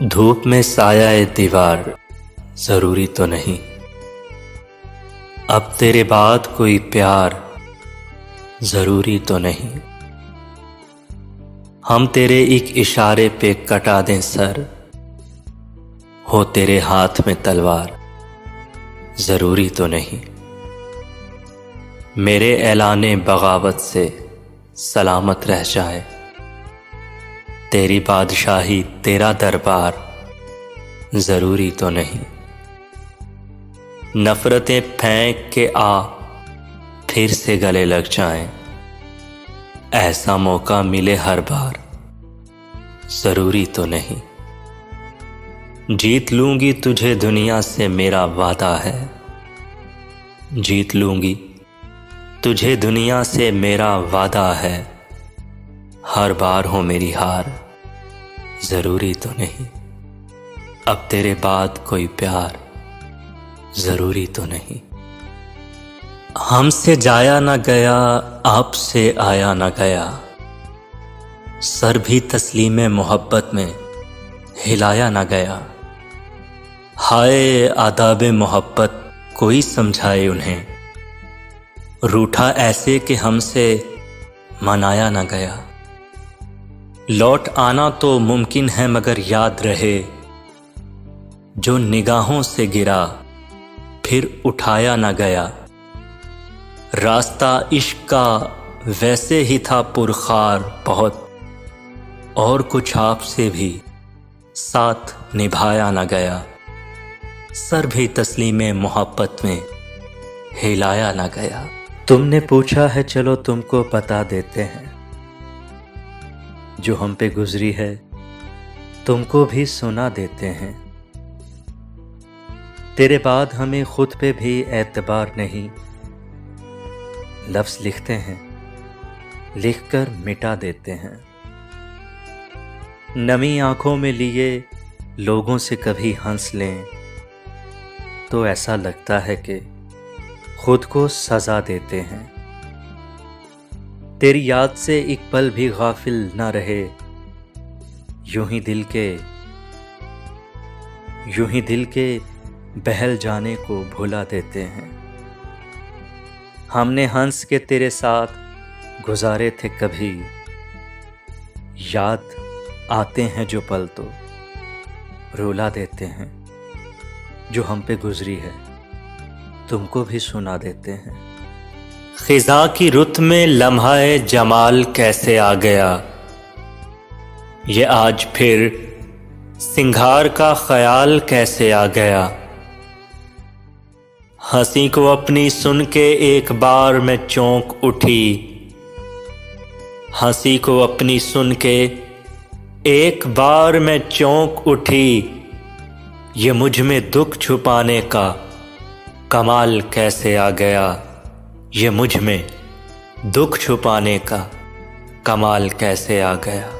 धूप में साया ए दीवार जरूरी तो नहीं। अब तेरे बाद कोई प्यार जरूरी तो नहीं। हम तेरे एक इशारे पे कटा दें सर, हो तेरे हाथ में तलवार जरूरी तो नहीं। मेरे ऐलाने बगावत से सलामत रह जाए, तेरी बादशाही तेरा दरबार जरूरी तो नहीं। नफरतें फेंक के आ फिर से गले लग जाएं, ऐसा मौका मिले हर बार जरूरी तो नहीं। जीत लूंगी तुझे दुनिया से मेरा वादा है, जीत लूंगी तुझे दुनिया से मेरा वादा है। हर बार हो मेरी हार जरूरी तो नहीं। अब तेरे बाद कोई प्यार जरूरी तो नहीं। हमसे जाया ना गया, आपसे आया ना गया, सर भी तस्लीम मोहब्बत में हिलाया ना गया। हाय आदाब मोहब्बत कोई समझाए उन्हें, रूठा ऐसे कि हमसे मनाया ना गया। लौट आना तो मुमकिन है मगर याद रहे, जो निगाहों से गिरा फिर उठाया ना गया। रास्ता इश्क का वैसे ही था पुरखार बहुत, और कुछ आपसे भी साथ निभाया ना गया। सर भी तस्लीम मोहब्बत में हिलाया ना गया। तुमने पूछा है चलो तुमको बता देते हैं, जो हम पे गुजरी है तुमको भी सुना देते हैं। तेरे बाद हमें खुद पे भी एतबार नहीं, लफ्ज़ लिखते हैं लिखकर मिटा देते हैं। नमी आंखों में लिए लोगों से कभी हंस लें, तो ऐसा लगता है कि खुद को सजा देते हैं। तेरी याद से एक पल भी गाफिल ना रहे, यूं ही दिल के बहल जाने को भुला देते हैं। हमने हंस के तेरे साथ गुजारे थे कभी, याद आते हैं जो पल तो रुला देते हैं। जो हम पे गुजरी है तुमको भी सुना देते हैं। खिजा की रुत में लम्हाए जमाल कैसे आ गया, ये आज फिर सिंगार का ख्याल कैसे आ गया। हंसी को अपनी सुन के एक बार मैं चौंक उठी, हंसी को अपनी सुन के एक बार मैं चौंक उठी। ये मुझ में दुख छुपाने का कमाल कैसे आ गया, ये मुझ में दुख छुपाने का कमाल कैसे आ गया।